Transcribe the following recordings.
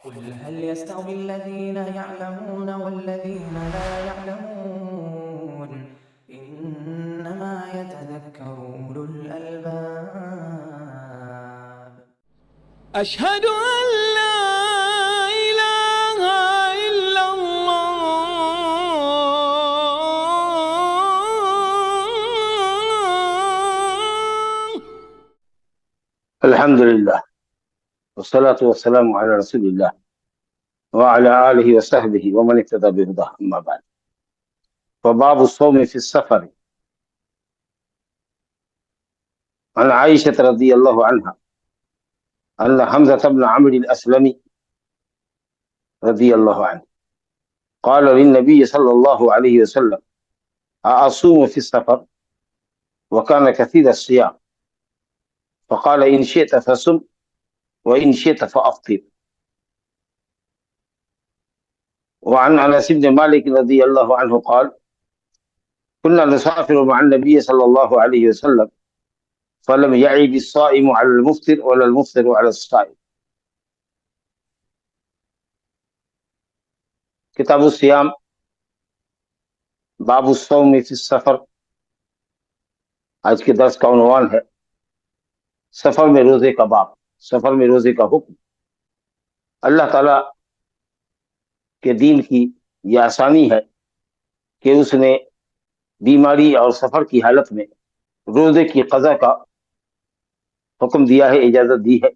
قل هل يستوي الذين يعلمون والذين لا يعلمون إنما يتذكر أولو الألباب. أشهد أن لا إله إلا الله. الحمد لله والصلاة والسلام على رسول الله وعلى آله وصحبه ومن اهتدى بهداه أما بعد. فباب الصوم في السفر. عن عائشة رضي الله عنها أن حمزة بن عمرو الأسلمي رضي الله عنه قال للنبي صلى الله عليه وسلم: أصوم في السفر؟ وكان كثير الصيام، فقال: إن شئت فصم وإن شئت فأفطر. وعن أنس بن مالك رضي الله عنه قال: كنا نسافر مع النبي صلى الله عليه وسلم فلم يعب الصائم على المفطر ولا المفطر على الصائم. کتاب الصیام، باب الصوم فی السفر. آج کے درس کا عنوان ہے سفر میں روزے کا باب، سفر میں روزے کا حکم. اللہ تعالی کے دین کی یہ آسانی ہے کہ اس نے بیماری اور سفر کی حالت میں روزے کی قضا کا حکم دیا ہے، اجازت دی ہے،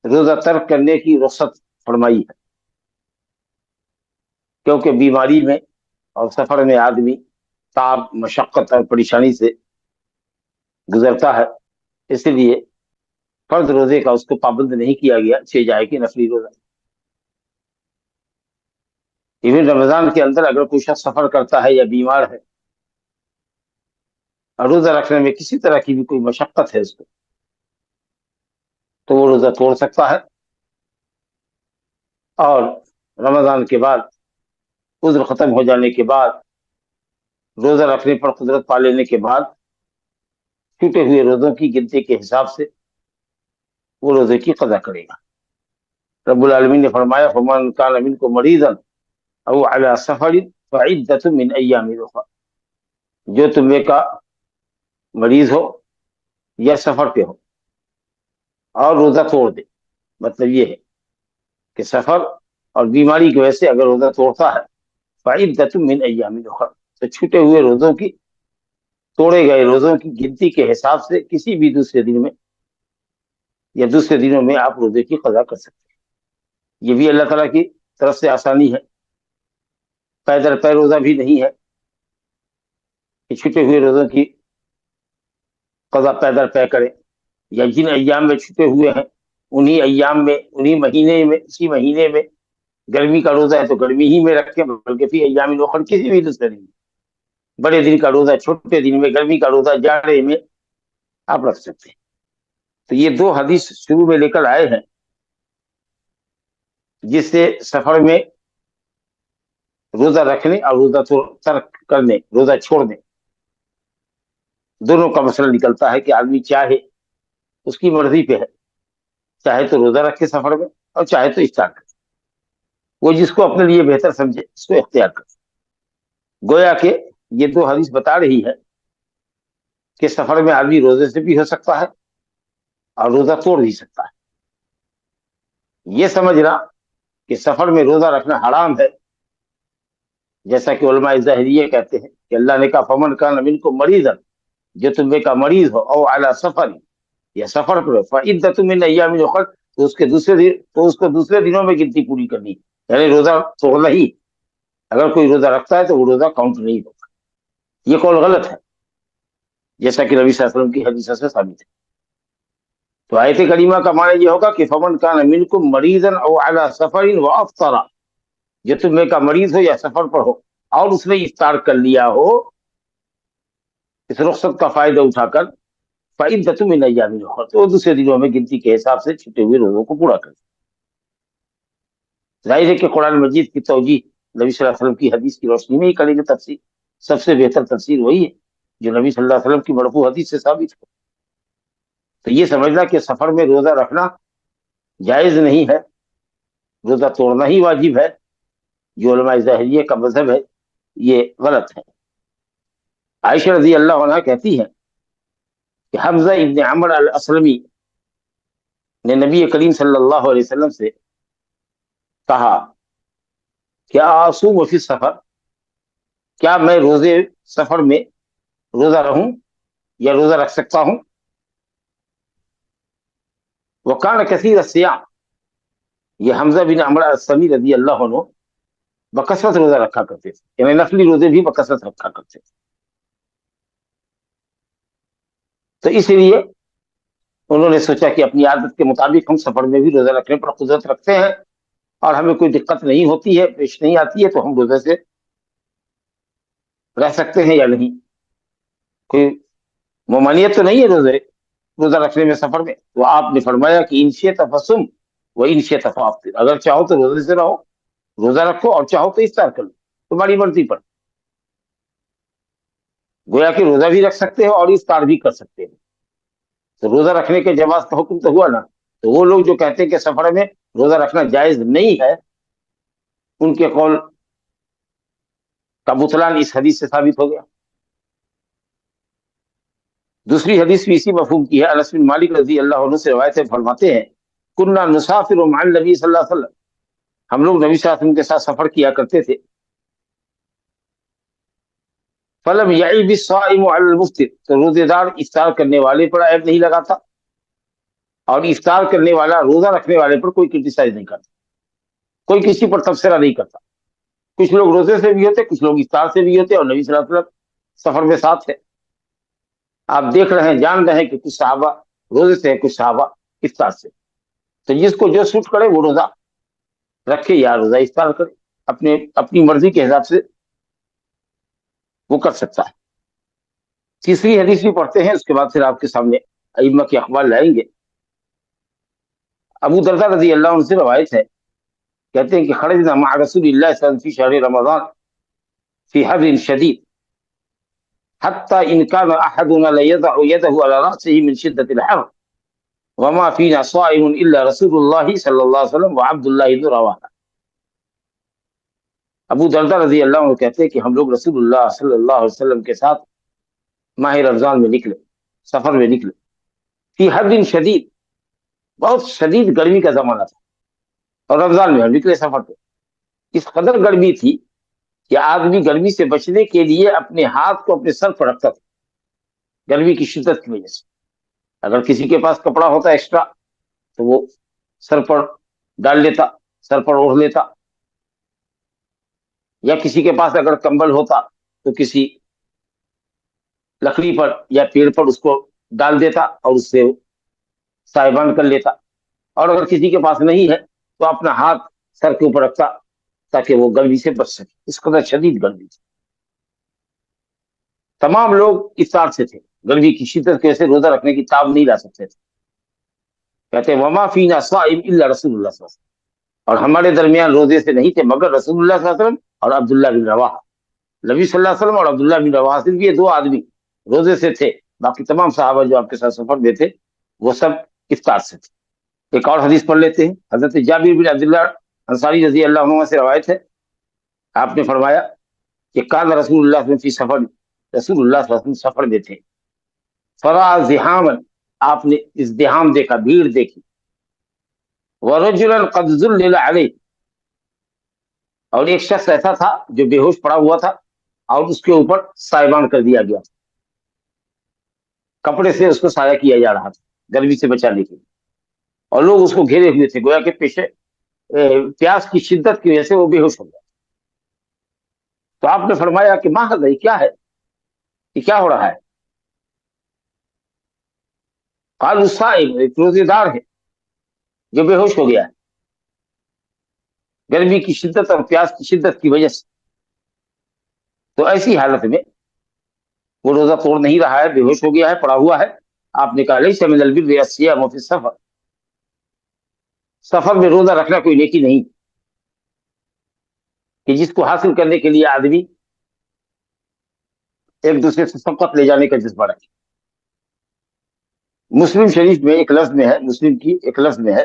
روزہ ترک کرنے کی رخصت فرمائی ہے. کیونکہ بیماری میں اور سفر میں آدمی تعب، مشقت اور پریشانی سے گزرتا ہے، اس لیے فرض روزے کا اس کو پابند نہیں کیا گیا، چھے جائے کہ نفلی روزہ. ایون رمضان کے اندر اگر کوئی شخص سفر کرتا ہے یا بیمار ہے اور روزہ رکھنے میں کسی طرح کی بھی کوئی مشقت ہے اس کو، تو وہ روزہ توڑ سکتا ہے، اور رمضان کے بعد عذر ختم ہو جانے کے بعد روزہ رکھنے پر قدرت پا لینے کے بعد چھوٹے ہوئے روزوں کی گنتی کے حساب سے وہ روزے کی قضا کرے گا. رب العالمین نے فرمایا: فمن کان منکم مریضا او علی سفر فعدۃ من ایام اخر. جو تم میں کا مریض ہو یا سفر پہ ہو اور روزہ توڑ دے، مطلب یہ ہے کہ سفر اور بیماری کی وجہ سے اگر روزہ توڑتا ہے فعدۃ من ایام اخر، تو چھوٹے ہوئے روزوں کی، توڑے گئے روزوں کی گنتی کے حساب سے کسی بھی دوسرے دن میں یا دوسرے دنوں میں آپ روزے کی قضا کر سکتے ہیں. یہ بھی اللہ تعالیٰ کی طرف سے آسانی ہے. پیدل پہ روزہ بھی نہیں ہے کہ چھوٹے ہوئے روزوں کی قضا پیدل پہ کریں، یا جن ایام میں چھوٹے ہوئے ہیں انہی ایام میں، انہی مہینے میں، اسی مہینے میں گرمی کا روزہ ہے تو گرمی ہی میں رکھیں، بلکہ فی ایام اخر کسی بھی دوسرے دن، بڑے دن کا روزہ چھوٹے دن میں، گرمی کا روزہ جاڑے میں آپ رکھ سکتے ہیں. تو یہ دو حدیث شروع میں لے کر آئے ہیں جس سے سفر میں روزہ رکھنے اور روزہ ترک کرنے، روزہ چھوڑنے، دونوں کا مسئلہ نکلتا ہے کہ آدمی چاہے، اس کی مرضی پہ ہے، چاہے تو روزہ رکھے سفر میں اور چاہے تو افطار کرے. وہ جس کو اپنے لیے بہتر سمجھے اس کو اختیار کرے. گویا کہ یہ دو حدیث بتا رہی ہے کہ سفر میں آدمی روزے سے بھی ہو سکتا ہے اور روزہ توڑ بھی سکتا ہے. یہ سمجھنا کہ سفر میں روزہ رکھنا حرام ہے، جیسا کہ علماء ظاہریہ کہتے ہیں کہ اللہ نے کہا: فمن کان منکم مریضا، جو تم میں کا مریض ہو، او علی سفر، یا سفر پر ہو، فعدۃ من ایام اخر، تو اس کو دوسرے دنوں میں گنتی پوری کرنی، یعنی روزہ توڑنا ہی. اگر کوئی روزہ رکھتا ہے تو وہ روزہ کاؤنٹ نہیں ہوگا. یہ قول غلط ہے، جیسا کہ نبی صلی اللہ علیہ وسلم کی حدیث سے ثابت ہے. تو آیت کریمہ کا معنی یہ ہوگا کہ فمن کان منکم مریضا او علی سفر وافطر، جو تم میں کا مریض ہو یا سفر پر ہو اور اس نے افطار کر لیا ہو، اس رخصت کا فائدہ اٹھا کر، فعدۃ من ایام اخر، تو دوسرے دنوں میں گنتی کے حساب سے چھٹے ہوئے روزوں کو پورا کر. ظاہر ہے کہ قرآن مجید کی توجیہ نبی صلی اللہ علیہ وسلم کی حدیث کی روشنی میں ہی کریں گے. تفسیر سب سے بہتر تفسیر وہی ہے جو نبی صلی اللہ علیہ وسلم کی مرفوع حدیث سے ثابت ہو. تو یہ سمجھنا کہ سفر میں روزہ رکھنا جائز نہیں ہے روزہ توڑنا ہی واجب ہے، جو علماء ظاہریہ کا مذہب ہے یہ غلط ہے۔ عائشہ رضی اللہ عنہ کہتی ہیں کہ حمزہ ابن عمر الاسلمی نے نبی کریم صلی اللہ علیہ وسلم سے کہا کیا آصوم فی السفر، کیا میں روزے سفر میں روزہ رہوں یا روزہ رکھ سکتا ہوں؟ وکان کثیر الصیام، یہ حمزہ بن عمر الاسلمی رضی اللہ عنہ بکثرت روزہ رکھا کرتے تھے، یعنی نفلی روزے بھی بکثرت رکھا کرتے تھے۔ تو اس لیے انہوں نے سوچا کہ اپنی عادت کے مطابق ہم سفر میں بھی روزہ رکھنے پر قدرت رکھتے ہیں اور ہمیں کوئی دقت نہیں ہوتی ہے، پیش نہیں آتی ہے، تو ہم روزے سے رہ سکتے ہیں یا نہیں، کوئی ممانعت تو نہیں ہے روزہ رکھنے میں سفر میں۔ تو آپ نے فرمایا کہ ان شئت فصم و ان شئت فافطر، اگر چاہو تو روزے سے رہو، روزہ رکھو، اور چاہو تو افطار کر لو، تمہاری مرضی پر۔ گویا کہ روزہ بھی رکھ سکتے ہو اور افطار بھی کر سکتے ہو، تو روزہ رکھنے کے جواز کا حکم تو ہوا نا۔ تو وہ لوگ جو کہتے ہیں کہ سفر میں روزہ رکھنا جائز نہیں ہے، ان کے قول کا بطلان اس حدیث سے ثابت ہو گیا۔ دوسری حدیث بھی اسی مفہوم کی ہے۔ انس بن مالک رضی اللہ عنہ سے روایت ہے، فرماتے ہیں کننا نسافر مع النبی صلی اللہ علیہ وسلم، ہم لوگ نبی صلی اللہ علیہ وسلم کے ساتھ سفر کیا کرتے تھے۔ فلم یعیب الصائم علی المفطر، تو روزے دار افطار کرنے والے پر عیب نہیں لگاتا، اور افطار کرنے والا روزہ رکھنے والے پر کوئی کرٹیسائز نہیں کرتا، کوئی کسی پر تبصرہ نہیں کرتا۔ کچھ لوگ روزے سے بھی ہوتے، کچھ لوگ افطار سے بھی ہوتے، اور نبی صلی اللہ علیہ وسلم سفر میں ساتھ ہے۔ آپ دیکھ رہے ہیں، جان رہے ہیں کہ کچھ صحابہ روزے سے ہیں، کچھ صحابہ افطار سے، تو جس کو جو سوٹ کرے وہ روزہ رکھے یا روزہ افطار کرے، اپنی مرضی کے حساب سے وہ کر سکتا ہے۔ تیسری حدیث بھی پڑھتے ہیں، اس کے بعد پھر آپ کے سامنے ائمہ کے اقوال لائیں گے۔ ابو درداء رضی اللہ عنہ سے روایت ہے، کہتے ہیں کہ خرجنا مع رسول اللہ صلی اللہ علیہ وسلم فی شہر رمضان فی حر شدید حتی ان کان احدنا لیضع یدہ علی رأسہ من شدۃ الحر وما فینا صائم الا رسول اللہ صلی اللہ علیہ وسلم وعبد اللہ بن رواحہ۔ ابو درداء رضی اللہ عنہ کہتے ہیں کہ ہم لوگ رسول اللہ صلی اللہ علیہ وسلم کے ساتھ ماہ رمضان میں نکلے، سفر میں نکلے، فی حر شدید، بہت شدید گرمی کا زمانہ تھا، اور رمضان میں ہم نکلے سفر پہ۔ اس قدر گرمی تھی کہ آدمی گرمی سے بچنے کے لیے اپنے ہاتھ کو اپنے سر پر رکھتا تھا، گرمی کی شدت کی وجہ سے۔ اگر کسی کے پاس کپڑا ہوتا ایکسٹرا تو وہ سر پر ڈال لیتا، سر پر اوڑھ لیتا، یا کسی کے پاس اگر کمبل ہوتا تو کسی لکڑی پر یا پیڑ پر اس کو ڈال دیتا اور اس سے سائبان کر لیتا، اور اگر کسی کے پاس نہیں ہے تو اپنا ہاتھ سر کے اوپر رکھتا تاکہ وہ گرمی سے بچ سکے۔ اس قدر شدید گرمی تھی، تمام لوگ افطار سے تھے، گرمی کی شدت کی وجہ سے روزہ رکھنے کی تاب نہیں لا سکتے تھے۔ کہتے ہیں وما فینا صائم الا رسول اللہ صلی اللہ علیہ وسلم، اور ہمارے درمیان روزے سے نہیں تھے مگر رسول اللہ صلی اللہ علیہ وسلم اور عبداللہ بن رواحہ۔ نبی صلی اللہ علیہ وسلم اور عبداللہ بن رواحہ، صرف یہ دو آدمی روزے سے تھے، باقی تمام صحابہ جو آپ کے ساتھ سفر میں تھے وہ سب افطار سے تھے۔ ایک اور حدیث پڑھ لیتے ہیں، حضرت جابر بن عبداللہ انصاری رضی اللہ عنہ سے روایت ہے، آپ نے فرمایا کہ کان رسول اللہ صلی اللہ علیہ وسلم فی سفر، رسول اللہ صلی اللہ علیہ وسلم سفر میں تھے، فرا زحاما، آپ نے ازدحام دیکھا، بھیڑ دیکھی، ورجلا قد ذلل علیہ، اور ایک شخص ایسا تھا جو بے ہوش پڑا ہوا تھا اور اس کے اوپر سائبان کر دیا گیا تھا، کپڑے سے اس کو سایہ کیا جا رہا تھا گرمی سے بچانے کے لیے، اور لوگ اس کو گھیرے ہوئے تھے، گویا کہ پیاس کی شدت کی وجہ سے وہ بے ہوش ہو گیا۔ تو آپ نے فرمایا کہ ما ہذا، یہ کیا ہے، یہ کیا ہو رہا ہے؟ قالوا صائم، ایک روزے دار ہے جو بے ہوش ہو گیا ہے گرمی کی شدت اور پیاس کی شدت کی وجہ سے۔ تو ایسی حالت میں وہ روزہ توڑ نہیں رہا ہے، بے ہوش ہو گیا ہے، پڑا ہوا ہے۔ آپ نے کہا لیس من البر الصیام فی السفر، سفر میں روزہ رکھنا کوئی نیکی نہیں کہ جس کو حاصل کرنے کے لیے آدمی ایک دوسرے سے سبقت لے جانے کا جذبہ رکھے۔ مسلم شریف میں ایک لفظ میں ہے، مسلم کی ایک لفظ میں ہے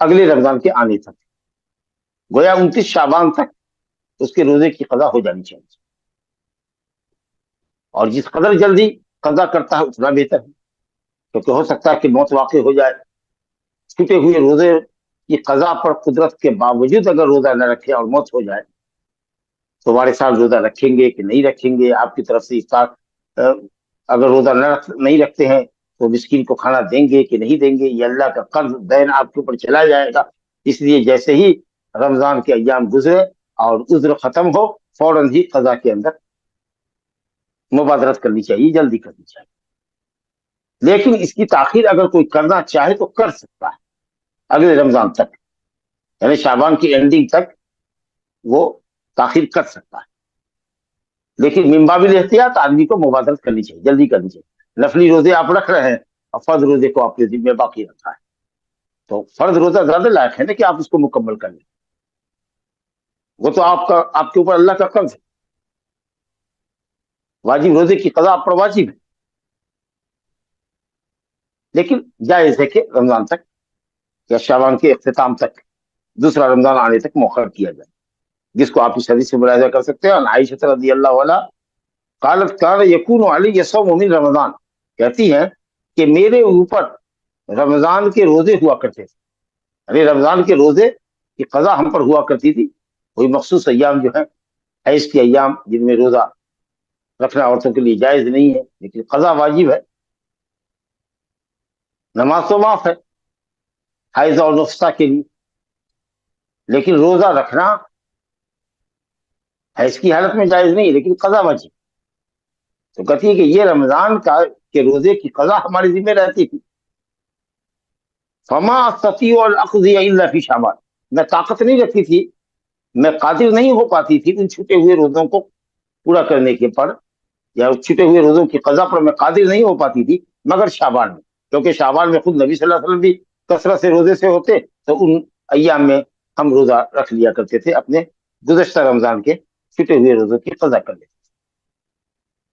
اگلے رمضان کے آنے تک، گویا 29 شعبان تک اس کے روزے کی قضا ہو جانی چاہیے، اور جس قدر جلدی قضا کرتا ہے اتنا بہتر ہے، کیونکہ ہو سکتا ہے کہ موت واقع ہو جائے۔ چھوٹے ہوئے روزے کی قضا پر قدرت کے باوجود اگر روزہ نہ رکھے اور موت ہو جائے تو ہمارے ساتھ روزہ رکھیں گے کہ نہیں رکھیں گے؟ آپ کی طرف سے افطار اگر روزہ نہیں رکھتے ہیں تو مسکین کو کھانا دیں گے کہ نہیں دیں گے؟ یہ اللہ کا قرض دین آپ کے اوپر چلا جائے گا۔ اس لیے جیسے ہی رمضان کے ایام گزرے اور عذر ختم ہو، فوراً ہی قضا کے اندر مبادرت کرنی چاہیے، جلدی کرنی چاہیے۔ لیکن اس کی تاخیر اگر کوئی کرنا چاہے تو کر سکتا ہے اگلے رمضان تک، یعنی شعبان کی اینڈنگ تک وہ تاخیر کر سکتا ہے، لیکن من باب الاحتیاط آدمی کو مبادرت کرنی چاہیے، جلدی کرنی چاہیے۔ نفلی روزے آپ رکھ رہے ہیں اور فرض روزے کو آپ کے ذمہ باقی رکھا ہے، تو فرض روزہ زیادہ لائق ہے نا کہ آپ اس کو مکمل کر لیں، وہ تو آپ کے اوپر اللہ کا قرض ہے، واجب روزے کی قضا آپ پر واجب ہے، لیکن جائز ہے کہ رمضان تک یا شعبان کے اختتام تک، دوسرا رمضان آنے تک مؤخر کیا جائے، جس کو آپ اس حدیث سے ملاحظہ کر سکتے ہیں۔ عائشہ رضی اللہ عنہا قالت کان یکون علی صوم من رمضان، کہتی ہیں کہ میرے اوپر رمضان کے روزے ہوا کرتے تھے، یعنی رمضان کے روزے کی قضا ہم پر ہوا کرتی تھی۔ کوئی مخصوص ایام جو ہیں حیض کے ایام جن میں روزہ رکھنا عورتوں کے لیے جائز نہیں ہے، لیکن قضا واجب ہے، نماز تو معاف ہے حیض اور نفسہ کے لیے، لیکن روزہ رکھنا حیض کی حالت میں جائز نہیں، لیکن قضا واجب۔ تو کہتی ہے کہ یہ رمضان کے روزے کی قضا ہماری ذمہ رہتی تھی، فما استطيع ان اقضي الا في شعبان، میں طاقت نہیں رکھتی تھی، میں قادر نہیں ہو پاتی تھی ان چھوٹے ہوئے روزوں کو پورا کرنے کے پر، یا چھوٹے ہوئے روزوں کی قضا پر میں قادر نہیں ہو پاتی تھی مگر شعبان میں، کیونکہ شعبان میں خود نبی صلی اللہ علیہ وسلم بھی کثرت سے روزے سے ہوتے، تو ان ایام میں ہم روزہ رکھ لیا کرتے تھے، اپنے گزشتہ رمضان کے چھوٹے ہوئے روزوں کی قضا کر لیتے تھے۔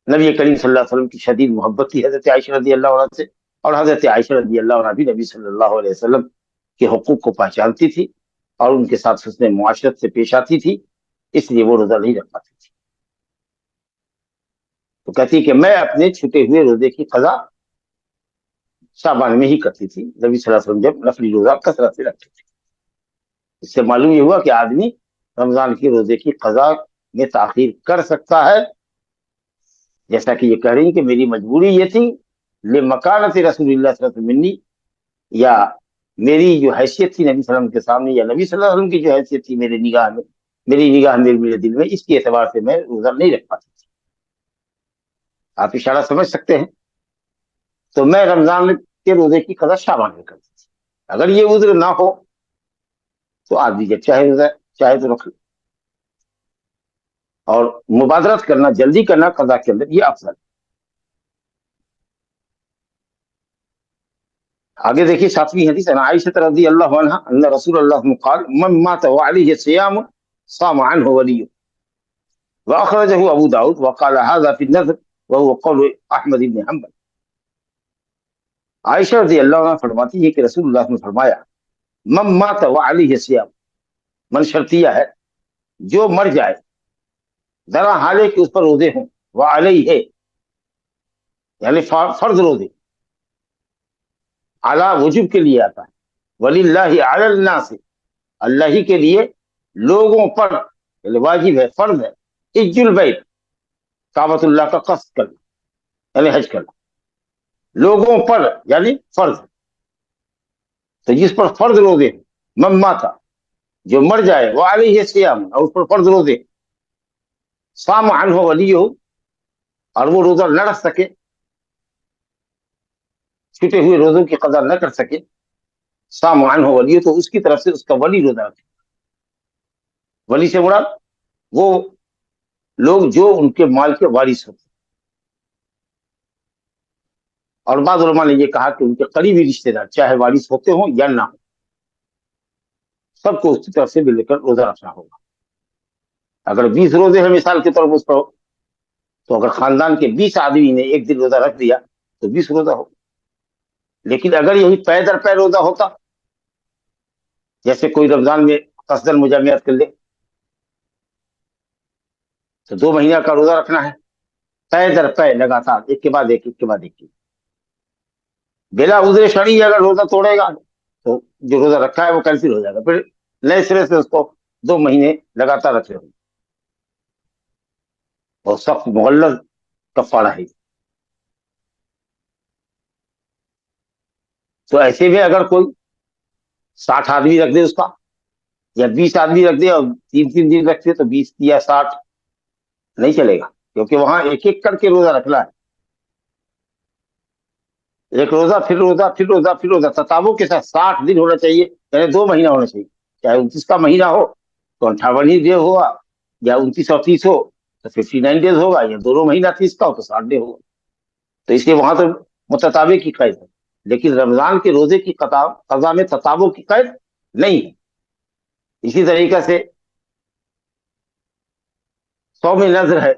نبی کریم صلی اللہ علیہ وسلم کی شدید محبت تھی حضرت عائشہ رضی اللہ عنہ سے، اور حضرت عائشہ رضی اللہ عنہ بھی نبی صلی اللہ علیہ وسلم کے حقوق کو پہچانتی تھی اور ان کے ساتھ حسن معاشرت سے پیش آتی تھی، اس لیے وہ روزہ نہیں رکھ پاتی تھی۔ تو کہتی کہ میں اپنے چھوٹے ہوئے روزے کی قضا شعبان میں ہی کرتی تھی، نبی صلی اللہ علیہ وسلم جب نفلی روزہ کثرت سے رکھتے تھے۔ اس سے معلوم یہ ہوا کہ آدمی رمضان کے روزے کی قضا میں تاخیر کر سکتا ہے، جیسا کہ یہ کہہ رہی کہ میری مجبوری یہ تھی لمکانت رسول اللہ صلی اللہ علیہ وسلم منی، یا میری جو حیثیت تھی نبی صلی اللہ علیہ وسلم کے سامنے، یا نبی صلی اللہ علیہ وسلم کی جو حیثیت تھی میری نگاہ میں، میرے دل میں، اس کے اعتبار سے میں روزہ نہیں رکھ پاتی تھی۔ آپ اشارہ سمجھ سکتے ہیں؟ تو میں رمضان کے روزے کی قضا شعبان میں کرتی تھی، اگر یہ عذر نہ ہو تو آدمی جب چاہے روزہ چاہے تو رکھ لے، اور مبادرت کرنا، جلدی کرنا قضا کے اندر یہ افضل ہے۔ آگے دیکھیے 7ویں حدیث، عائشہ رضی اللہ عنہا ان رسول اللہ قال من مات وعليه صيام صام عنه وليه، واخرجه ابو داود وقال هذا في النذر وهو قول احمد بن حنبل۔ عائشہ رضی اللہ عنہ فرماتی ہے کہ رسول اللہ نے فرمایا من مات وعليه صيام، من شرطیہ ہے، جو مر جائے ذرا حالے کہ اس پر روزے ہوں، وعلیہ یعنی فرض روزے، اعلیٰ وجوب کے لیے آتا ہے، وللہ علی الناس، اللہ ہی کے لیے لوگوں پر واجب ہے، فرض ہے، حج البیت، کعبۃ اللہ کا قصد کرنا یعنی حج کرنا، لوگوں پر یعنی فرض ہے۔ تو جس پر فرض روزے مما تھا، جو مر جائے، وہ علیہ صیام، اور اس پر فرض روزے، صام عنہ ولیہ، اور وہ روزہ نہ رکھ سکے، چھوٹے ہوئے روزوں کی قضا نہ کر سکے، صام عنہ ولیہ، تو اس کی طرف سے اس کا ولی روزہ رکھے۔ ولی سے مراد وہ لوگ جو ان کے مال کے وارث ہوتے، اور بعض علماء نے یہ کہا کہ ان کے قریبی رشتے دار چاہے وارث ہوتے ہوں یا نہ ہو، سب کو اس کی طرف سے مل کر روزہ رکھنا ہوگا۔ اگر 20 روزے ہیں مثال کے طور پر اس پر، تو اگر خاندان کے 20 آدمی نے ایک دن روزہ رکھ دیا تو 20 روزہ ہو، لیکن اگر یہی پے در پے روزہ ہوتا جیسے کوئی رمضان میں قصدن مجامعت کر لے تو 2 مہینہ کا روزہ رکھنا ہے، پے در پے لگاتار، ایک کے بعد ایک، ایک کے بعد ایک، بلا عذر شرعی اگر روزہ توڑے گا تو جو روزہ رکھا ہے وہ کینسل ہو جائے گا، پھر نئے سرے سے اس کو 2 مہینے لگاتار رکھے ہوں، اور سخت مغلظ کفارہ ہے۔ تو ایسے میں اگر کوئی 60 آدمی رکھ دے اس کا، یا 20 آدمی رکھ دے اور 3 3 دن رکھتے تو 20 یا 60 نہیں چلے گا، کیونکہ وہاں ایک ایک کر کے روزہ رکھنا ہے، ایک روزہ پھر روزہ پھر روزہ پھر روزہ، تتابع کے ساتھ 60 دن ہونا چاہیے، یعنی 2 مہینہ ہونا چاہیے، چاہے 29 کا مہینہ ہو تو 58 ہی ڈے ہوگا، یا 29 اور 30 ہو تو 59 ڈیز ہوگا، یا دونوں مہینہ 30 کا ہو تو 60 ڈے ہوگا۔ تو اس لیے وہاں تو متتابع کی قید ہے، لیکن رمضان کے روزے کی قضا میں تتابع کی قید نہیں ہے۔ اسی طریقے سے صوم نظر ہے،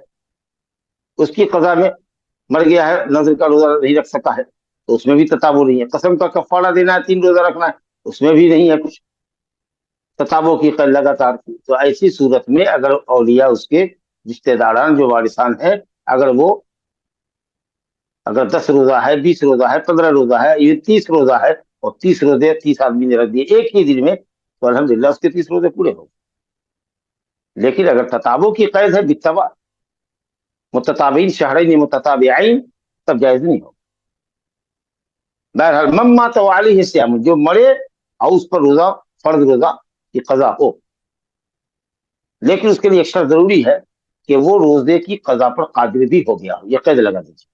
اس کی قضا میں مر گیا ہے، نظر کا روزہ نہیں رکھ سکا ہے تو اس میں بھی تتابع نہیں ہے۔ قسم کا کفارہ دینا ہے، 3 روزہ رکھنا ہے، اس میں بھی نہیں ہے کچھ تتابع کی قید لگاتار کی۔ تو ایسی صورت میں اگر اولیاء اس کے رشتہ داران جو وارثان ہے، اگر 10 روزہ ہے، 20 روزہ ہے، 15 روزہ ہے، یہ 30 روزہ ہے، اور 30 روزے 30 آدمی نے رکھ دیے ایک ہی دن میں، تو الحمدللہ اس کے 30 روزے پورے ہو گئے۔ لیکن اگر تتابع کی قید ہے بالتبع متتابعین شہرین متتابعین، تب جائز نہیں ہو۔ بہرحال من مات وعلیہ صیام، جو مرے اور اس پر روزہ فرض روزہ کی قضا ہو، لیکن اس کے لیے ایک شرط ضروری ہے کہ وہ روزے کی قضا پر قادر بھی ہو گیا ہو، یہ قید لگا دیجیے۔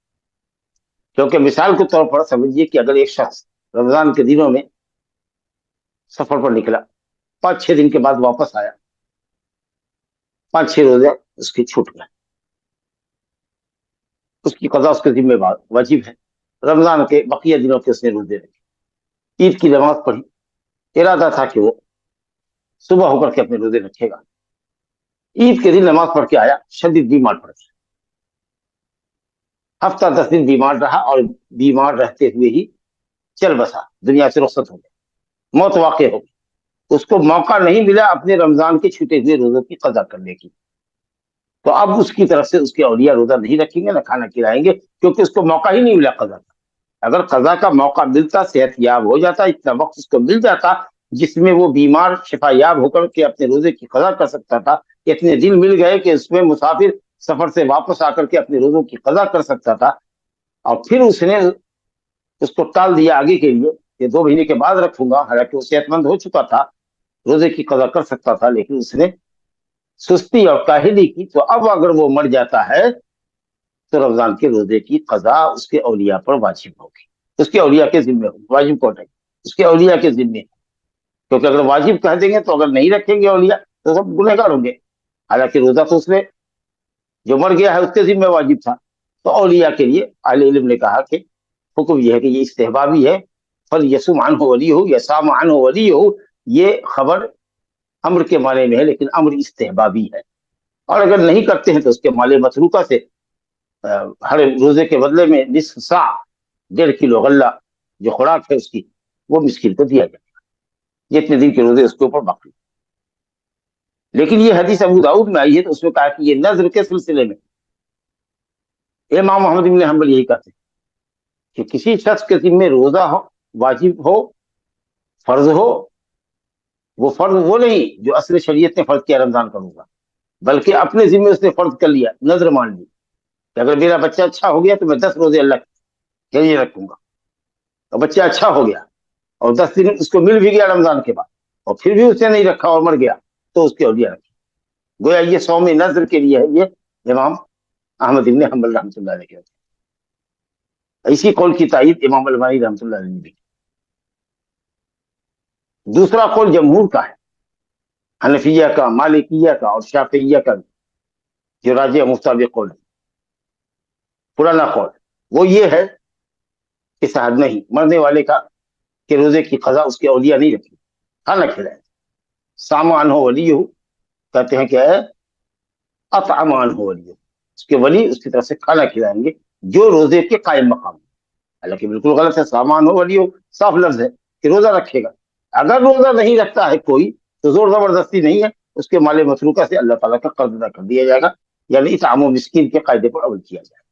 کیونکہ مثال کے طور پر سمجھیے کہ اگر ایک شخص رمضان کے دنوں میں سفر پر نکلا، 5 6 دن کے بعد واپس آیا، 5 6 روزے اس کے چھوٹ گئے، اس کی قضا اس کے ذمہ واجب ہے۔ رمضان کے بقیہ دنوں کے اس نے روزے رکھے، عید کی نماز پڑھی، ارادہ تھا کہ وہ صبح ہو کر کے اپنے روزے رکھے گا، عید کے دن نماز پڑھ کے آیا، شدید بیمار پڑ گیا، ہفتہ 10 دن بیمار رہا، اور بیمار رہتے ہوئے ہی چل بسا، دنیا سے رخصت ہو گیا، موت واقع ہو گئی، اس کو موقع نہیں ملا اپنے رمضان کے چھوٹے ہوئے روزوں کی قضا کرنے کی۔ تو اب اس کی طرف سے اس کے اولیاء روزہ نہیں رکھیں گے، نہ کھانا کھلائیں گے، کیونکہ اس کو موقع ہی نہیں ملا قضا کا۔ اگر قضا کا موقع ملتا، صحت یاب ہو جاتا، اتنا وقت اس کو مل جاتا جس میں وہ بیمار شفا یاب ہو کر کے اپنے روزے کی قضا کر سکتا تھا، اتنے دن مل گئے کہ اس میں مسافر سفر سے واپس آ کر کے اپنے روزوں کی قضا کر سکتا تھا، اور پھر اس نے اس کو ٹال دیا آگے کے لیے کہ 2 مہینے کے بعد رکھوں گا، حالانکہ وہ صحت مند ہو چکا تھا، روزے کی قضا کر سکتا تھا، لیکن اس نے سستی اور کاہلی کی۔ تو اب اگر وہ مر جاتا ہے تو رمضان کے روزے کی قضا اس کے اولیاء پر واجب ہوگی، اس کے اولیاء کے ذمہ ہوگی، واجب کون ہے؟ اس کے اولیاء کے ذمہ، کیونکہ اگر واجب کہہ دیں گے تو اگر نہیں رکھیں گے اولیاء تو سب گنہگار ہوں گے، حالانکہ روزہ تو اس نے جو مر گیا ہے اس کے ذمہ واجب تھا۔ تو اولیاء کے لیے اہل علم نے کہا کہ حکم یہ ہے کہ یہ استحبابی ہے، فَلْيَصُمْ عَنْهُ وَلِيُّهُ يَصَامُ عَنْهُ وَلِيُّهُ، یہ خبر امر کے معنی میں ہے، لیکن امر استحبابی ہے، اور اگر نہیں کرتے ہیں تو اس کے مال مسروقہ سے ہر روزے کے بدلے میں نصف سا 1.5 کلو غلہ جو خوراک ہے اس کی، وہ مسکین کو دیا جائے گا، جتنے دن کے روزے اس کے اوپر باقی۔ لیکن یہ حدیث ابو داؤد میں آئی ہے تو اس میں کہا کہ یہ نذر کے سلسلے میں امام محمد بن حنبل یہی کہتے ہیں کہ کسی شخص کے ذمہ روزہ ہو، واجب ہو، فرض ہو، وہ فرض وہ نہیں جو اصل شریعت نے فرض کیا رمضان کا روزہ، بلکہ اپنے ذمہ اس نے فرض کر لیا، نذر مان لی کہ اگر میرا بچہ اچھا ہو گیا تو میں 10 روزے اللہ کے لیے رکھوں گا، اور بچہ اچھا ہو گیا اور 10 دن اس کو مل بھی گیا رمضان کے بعد، اور پھر بھی اس نے نہیں رکھا اور مر گیا، تو اس کے اولیاء رکھے۔ گویا یہ صوم نذر کے لیے ہے، یہ امام احمد بن حنبل رحمۃ اللہ علیہ کے، اسی قول کی تائید امام البانی رحمۃ اللہ علیہ نے بھی۔ دوسرا قول جمہور کا ہے، حنفیہ کا، مالکیہ کا اور شافعیہ کا، جو راجح مطابق قول ہے، پرانا قول، وہ یہ ہے کہ صاحب نہیں، مرنے والے کا کہ روزے کی قضا اس کے اولیاء نہیں رکھی، کھانا کھلائے، سام عنہ ولیہ، کہتے ہیں کہ اطعم عنہ ولیہ، اس کے ولی اس کی طرف سے کھانا کھلائیں گے جو روزے کے قائم مقام ہے، حالانکہ بالکل غلط ہے، سام عنہ ولیہ صاف لفظ ہے کہ روزہ رکھے گا، اگر روزہ نہیں رکھتا ہے کوئی تو زور زبردستی نہیں ہے، اس کے مال مسروقہ سے اللہ تعالیٰ کا قرض ادا کر دیا جائے گا، یعنی اطعام و مسکین کے قاعدے پر عمل کیا جائے گا۔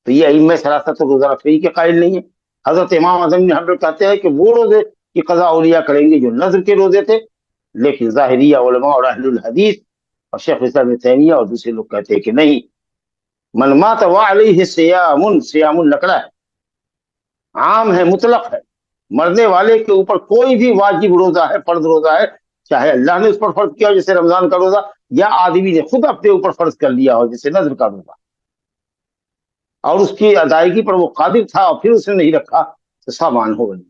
تو یہ ائمہ ثلاثہ تو روزہ رکھنے ہی کے قائل نہیں ہے۔ حضرت امام اعظم بن حنبل کہتے ہیں کہ وہ روزے کی قضا اولیاء کریں گے جو نذر کے روزے تھے، لیکن ظاہریہ علماء اور اہل الحدیث اور شیخ الاسلام ابن تیمیہ اور دوسرے لوگ کہتے ہیں کہ نہیں، من مات وعلیہ صیام، صیام لکڑا ہے، عام ہے، مطلق ہے، مرنے والے کے اوپر کوئی بھی واجب روزہ ہے، فرض روزہ ہے، چاہے اللہ نے اس پر فرض کیا ہو جیسے رمضان کا روزہ، یا آدمی نے خود اپنے اوپر فرض کر لیا ہو جیسے نذر کا روزہ، اور اس کی ادائیگی پر وہ قادر تھا اور پھر اس نے نہیں رکھا تو سامان ہو گئی۔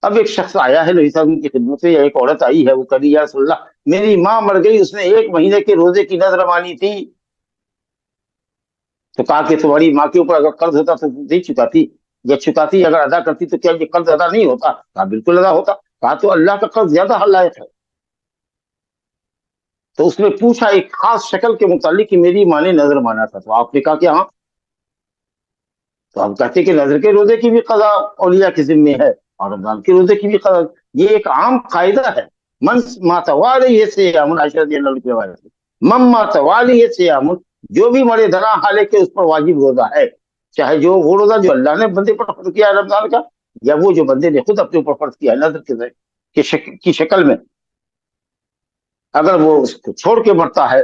اب ایک شخص آیا ہے نبی صاحب کی خدمت میں، یا ایک عورت آئی ہے، وہ کہہ رہی یا رسول اللہ میری ماں مر گئی، اس نے 1 مہینے کے روزے کی نذر مانی تھی، تو کہا کہ تمہاری ماں کے اوپر اگر قرض ہوتا تو نہیں چکاتی، یا چکاتی اگر ادا کرتی تو کیا یہ قرض ادا نہیں ہوتا؟ کہا بالکل ادا ہوتا۔ کہا تو اللہ کا قرض زیادہ لائق ہے۔ تو اس نے پوچھا ایک خاص شکل کے متعلق کہ میری ماں نے نذر مانا تھا، تو آپ نے کہا کہ ہاں۔ تو ہم کہتے ہیں کہ نذر کے روزے کی بھی قضا اولیاء کے ذمے ہے اور رمضان کے روزے کی بھی قضا، یہ ایک عام قاعدہ ہے۔ من مات وعلیہ صیام، عائشہ رضی اللہ عنہا کی روایت ہے، من مات وعلیہ صیام، جو بھی مرے دھرا حالے کے اس پر واجب روزہ ہے، چاہے جو وہ روزہ جو اللہ نے بندے پر فرض کیا ہے رمضان کا، یا وہ جو بندے نے خود اپنے اوپر فرض کیا ہے نذر کی شکل میں، اگر وہ اس کو چھوڑ کے مرتا ہے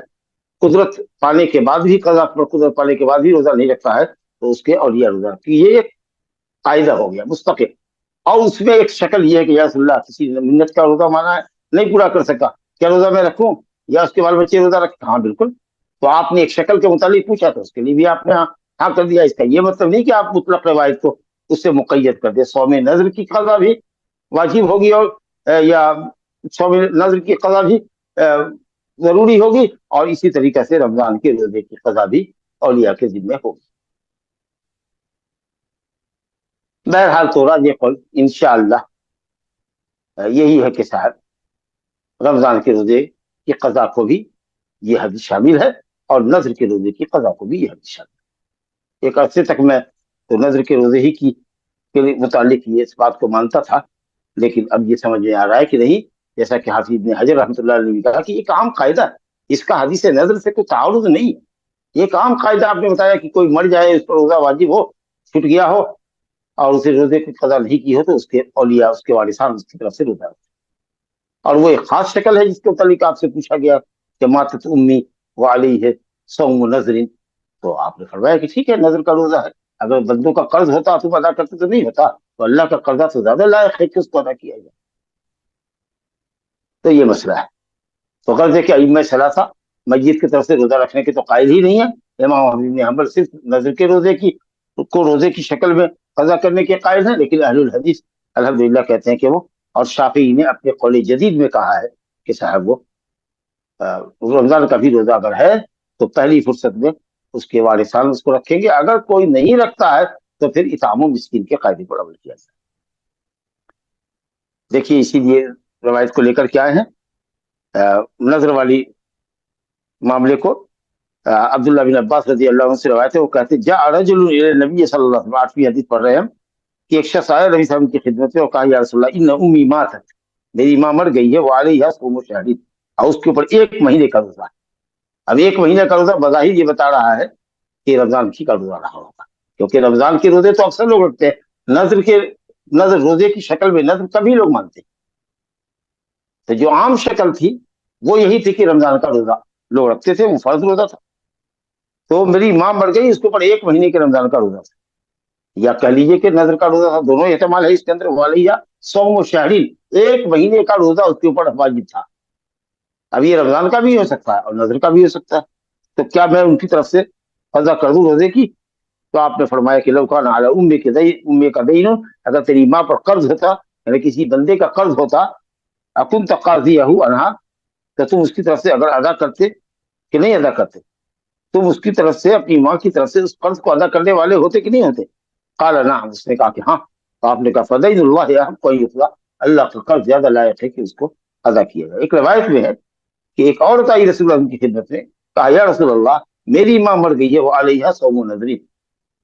قدرت پانے کے بعد بھی، قضا پر قدرت پانے کے بعد بھی روزہ نہیں رکھتا ہے، تو اس کے اولیاء روزہ کی یہ ایک قاعدہ ہو گیا مستقل۔ اور اس میں ایک شکل یہ ہے کہ یا رسول اللہ کسی نے منت کا روزہ مانا ہے، نہیں پورا کر سکا، کیا روزہ میں رکھوں یا اس کے بال بچے روزہ رکھیں؟ ہاں بالکل۔ تو آپ نے ایک شکل کے متعلق پوچھا تو اس کے لیے بھی آپ نے ہاں کر دیا۔ اس کا یہ مطلب نہیں کہ آپ مطلق روایت کو اس سے مقید کر دیں۔ صوم نذر کی قضا بھی واجب ہوگی، اور یا صوم نذر کی قضا بھی ضروری ہوگی، اور اسی طریقے سے رمضان کے روزے کی قضا بھی اولیاء کے ذمہ ہوگی۔ بہرحال تو راجح قول انشاءاللہ یہی ہے کہ صاحب رمضان کے روزے کی قضا کو بھی یہ حدیث شامل ہے، اور نذر کے روزے کی قضا کو بھی یہ حدیث شامل ہے۔ ایک عرصے تک میں تو نذر کے روزے ہی کی کے متعلق یہ اس بات کو مانتا تھا، لیکن اب یہ سمجھ میں آ رہا ہے کہ نہیں، جیسا کہ حافظ ابن حجر رحمۃ اللہ علیہ نے کہا کہ ایک عام قاعدہ ہے، اس کا حدیث نذر سے کوئی تعارض نہیں ہے۔ ایک عام قاعدہ آپ نے بتایا کہ کوئی مر جائے، اس پر روزہ واجب ہو، چھوٹ گیا ہو، اور اسے روزے کی قضا نہیں کی ہو، تو اس کے اولیاء، اس کے وارثان اس کی طرف سے روزہ رکھتے۔ اور وہ ایک خاص شکل ہے جس کے متعلق آپ سے پوچھا گیا کہ ماتت امی وعلیہ صوم نذر، تو آپ نے فرمایا کہ ٹھیک ہے، نذر کا روزہ ہے، اگر بندوں کا قرض ہوتا تو ادا کرتے تو نہیں ہوتا، تو اللہ کا قرضہ تو زیادہ لائق ہے کہ اس کو ادا کیا جائے۔ تو یہ مسئلہ ہے۔ تو غرض ہے کہ ائمہ ثلاثہ میت کی طرف سے روزہ رکھنے کے تو قائل ہی نہیں ہے۔ امام احمد بن حنبل صرف نذر کے روزے کو روزے کی شکل میں قضا کرنے کے قائل ہیں، لیکن اہل الحدیث الحمدللہ کہتے ہیں کہ وہ، اور شافعی نے اپنے قول جدید میں کہا ہے کہ صاحب وہ رمضان کا بھی روزہ اگر ہے تو پہلی فرصت میں اس کے وارثان اس کو رکھیں گے، اگر کوئی نہیں رکھتا ہے تو پھر اطعام و مسکین کے قاعدے پر عمل کیا جائے۔ دیکھیے اسی لیے روایت کو لے کر کے آئے ہیں نظر والی معاملے کو۔ عبداللہ بن عباس رضی اللہ عنہ سے روایت ہے، وہ کہتے جاء رجل الی نبی صلی اللہ علیہ وسلم، 8ویں حدیث پڑھ رہے ہیں ہم، کہ ایک شخص آیا نبی صلی اللہ علیہ وسلم کی خدمت میں اور کہا یا رسول اللہ ان امی ماتت، میری ماں مر گئی ہے، وعلیہا صوم شہر، اور اس کے اوپر 1 مہینے کا روزہ ہے۔ اب 1 مہینے کا روزہ بظاہر یہ بتا رہا ہے کہ رمضان کی کا روزہ رہا ہوگا، کیونکہ رمضان کے روزے تو اکثر لوگ رکھتے ہیں، نظر روزے کی شکل میں نظر کبھی لوگ مانتے ہیں۔ تو جو عام شکل تھی وہ یہی تھی کہ رمضان کا روزہ لوگ رکھتے تھے، وہ فرض روزہ تھا۔ تو میری ماں مر گئی، اس کے اوپر 1 مہینے کے رمضان کا روزہ تھا، یا کہہ لیجیے کہ نظر کا روزہ تھا، دونوں احتمال ہے اس کے اندر۔ والیہ صوم شہرین، 1 مہینے کا روزہ اس کے اوپر واجب تھا۔ اب یہ رمضان کا بھی ہو سکتا ہے اور نظر کا بھی ہو سکتا ہے، تو کیا میں ان کی طرف سے قضا کر دوں روزے کی؟ تو آپ نے فرمایا کہ لو کان علی امی کا دین، اگر تیری ماں پر قرض ہوتا، یعنی کسی بندے کا قرض ہوتا، اکنت قاضیہ عنہا، تو تم اس کی طرف سے اگر ادا کرتے کہ نہیں ادا کرتے، تم اس کی طرف سے، اپنی ماں کی طرف سے اس قرض کو ادا کرنے والے ہوتے کہ نہیں ہوتے؟ قال نعم، اس نے کہا کہ ہاں۔ تو آپ نے کہا فدین اللہ احق ان یقضى، اللہ کا قرض زیادہ لائق ہے کہ اس کو ادا کیا جائے۔ ایک روایت میں ہے کہ ایک عورت آئی رسول اللہ کی خدمت میں، کہا یا رسول اللہ میری ماں مر گئی ہے، وہ علیہا صوم نذر،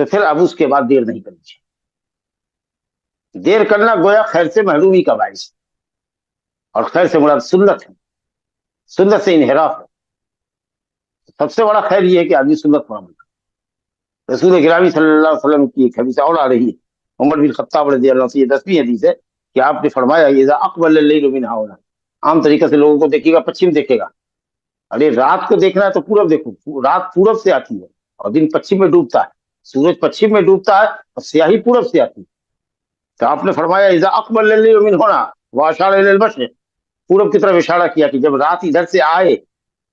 تو پھر اب اس کے بعد دیر نہیں کرنی چاہیے. دیر کرنا گویا خیر سے محرومی کا باعث ہے، اور خیر سے مراد سنت ہے، سنت سے انحراف ہے. سب سے بڑا خیر یہ ہے کہ آدمی سنت پر عمل کرے. رسول گرامی صلی اللہ علیہ وسلم کی ایک حدیث اور آ رہی ہے، عمر بن خطاب رضی اللہ عنہ سے، یہ 10ویں حدیث ہے کہ آپ نے فرمایا اذا اقبل اللیل من ہاؤنا. عام طریقے سے لوگوں کو دیکھے گا پچھم دیکھے گا، ارے رات کو دیکھنا ہے تو پورب دیکھو، رات پورب سے آتی ہے اور دن پچھم میں ڈوبتا ہے، سورج پچھم میں ڈوبتا ہے اور سیاہی پورب سے آتی ہے. تو آپ نے فرمایا اذا اقبل اللیل من ہونا واشار الی المشرق، پورب کی طرف اشارہ کیا کہ جب رات ادھر سے آئے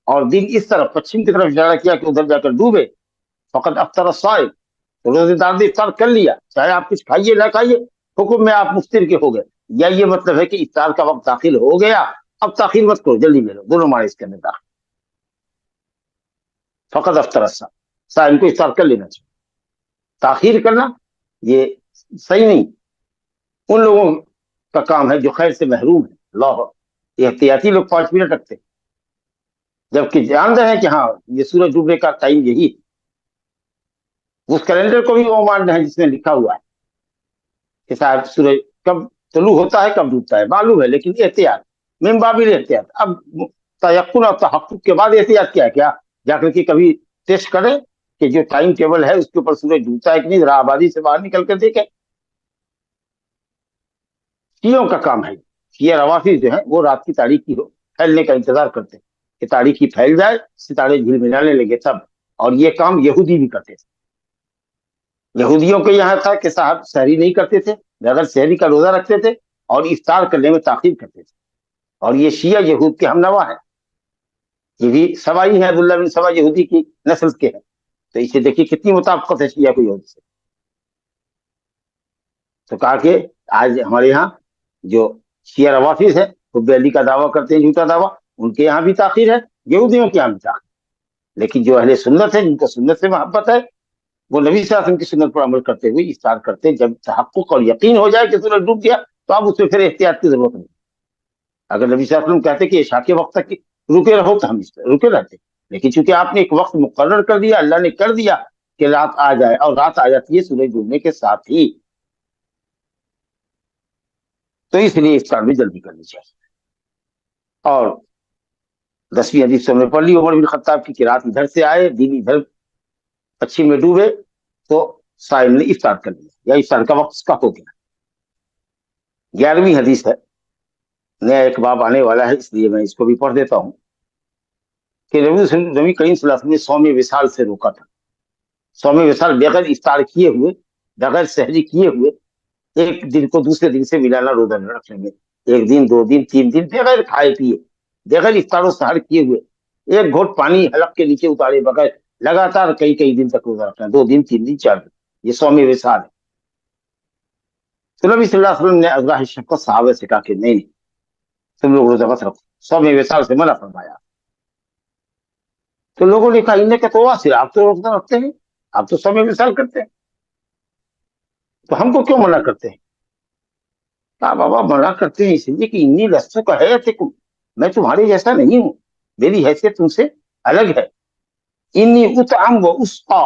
اور دن اس طرف پچھم کی طرف اشارہ کیا کہ ادھر جا کر ڈوبے، فقط افطر الصائم، تو روزے دار نے افطار کر لیا، چاہے آپ کچھ کھائیے نہ کھائیے، حکم میں آپ مفطر کے ہو گئے. یا یہ مطلب ہے کہ افطار کا وقت داخل ہو گیا، اب تاخیر مت کرو، جلدی لے لو، دونوں معنی اس کے اندر داخل. فقط افطر الصائم، صائم کو افطار کر لینا چاہیے. تاخیر کرنا یہ صحیح نہیں. ان لوگوں کا کام ہے جو خیر سے محروم ہے. اللہ، یہ احتیاطی لوگ 5 منٹ رکھتے ہیں، جبکہ جان رہے ہیں کہ ہاں یہ سورج ڈوبنے کا ٹائم یہی ہے. اس کیلنڈر کو بھی وہ مان رہے ہیں جس میں لکھا ہوا ہے کہ صاحب سورج کب طلوع ہوتا ہے کب ڈوبتا ہے معلوم ہے، لیکن احتیاط من بابل احتیاط. اب تیقن اور تحقق کے بعد احتیاط کیا ہے، کیا جا کر کے کبھی ٹیسٹ کریں کہ جو ٹائم ٹیبل ہے اس کے اوپر سورج ڈوبتا ہے کہ نہیں، ذرا آبادی سے باہر نکل کر دیکھیں. شیعوں کا کام ہے، شیعہ روافض جو ہیں وہ رات کی تاریکی ہو پھیلنے کا انتظار کرتے ہیں کہ تاریکی پھیل جائے، ستارے جھل ملانے لگے تب. اور یہ کام یہودی بھی کرتے تھے. یہودیوں کے یہاں تھا کہ صاحب سحری نہیں کرتے تھے، بغیر سحری کا روزہ رکھتے تھے اور افطار کرنے میں تاخیر کرتے تھے. اور یہ شیعہ یہود کے ہم نوا ہیں، یہ بھی سوائی ہے، عبداللہ بن سبا یہودی کی نسل کے ہیں. تو اسے دیکھیے کتنی مطابقت ہے شیعہ کو یہود سے. تو کہا کہ آج ہمارے یہاں جو شیعہ روافظ ہے حب علی کا دعویٰ کرتے ہیں، جھوٹا دعویٰ، ان کے یہاں بھی تاخیر ہے، یہودیوں کے یہاں بھی تاخیر. لیکن جو اہل سنت ہے، جن کو سنت سے محبت ہے، وہ نبی صلی اللہ علیہ وسلم کی سنت پر عمل کرتے ہوئے افطار کرتے. جب تحقق اور یقین ہو جائے کہ سورج ڈوب گیا تو اب اس میں پھر احتیاط کی ضرورت نہیں. اگر نبی صلی اللہ علیہ وسلم کہتے کہ عشاء کے وقت تک رکے رہو تو ہم اس پہ رکے رہتے. لیکن چونکہ آپ نے ایک وقت مقرر کر دیا، اللہ نے کر دیا کہ رات آ جائے، اور رات آ جاتی ہے سورج ڈوبنے کے ساتھ ہی، تو اس لیے افطار بھی جلدی کرنی چاہیے. اور 10ویں حدیث میں پڑھ لی عمر بن خطاب کی کہ رات ادھر سے آئے دن ادھر پچھم میں ڈوبے تو صائم نے افطار کر لیا، یا افطار کا وقت اس کا ہو گیا. 11ویں حدیث ہے، نیا ایک باب آنے والا ہے اس لیے میں اس کو بھی پڑھ دیتا ہوں کہ نبی کریم صلی اللہ علیہ وسلم نے صوم وصال سے روکا تھا. صوم وصال بغیر افطار کیے ہوئے، بغیر سحری کیے ہوئے ایک دن کو دوسرے دن سے ملانا روزہ نہ رکھنے میں، 1 دن 2 دن 3 دن بغیر کھائے پیے، بغیر افطار و سحر کیے ہوئے، ایک گھوٹ پانی حلق کے نیچے اتارے بغیر لگاتار کئی دن تک روزہ رکھنا، 2 دن 3 دن 4 دن، یہ صوم وصال ہے. تو نبی صلی اللہ علیہ وسلم نے ازراح شفقت صحابہ سے کہا کہ نہیں تم لوگ روزہ مت رکھو، صوم وصال سے منع فرمایا. تو لوگوں نے کہا انہیں کہ تو واصل، آپ تو روزہ رکھتے ہیں، آپ تو صوم وصال کرتے ہیں، تو ہم کو کیوں منع کرتے ہیں؟ کہا بابا منع کرتے ہیں اس لیے کہ انی لستو کا حیثیتکم، میں تمہارے جیسا نہیں ہوں، میری حیثیت تم سے الگ ہے. انی اطعم و اسقا،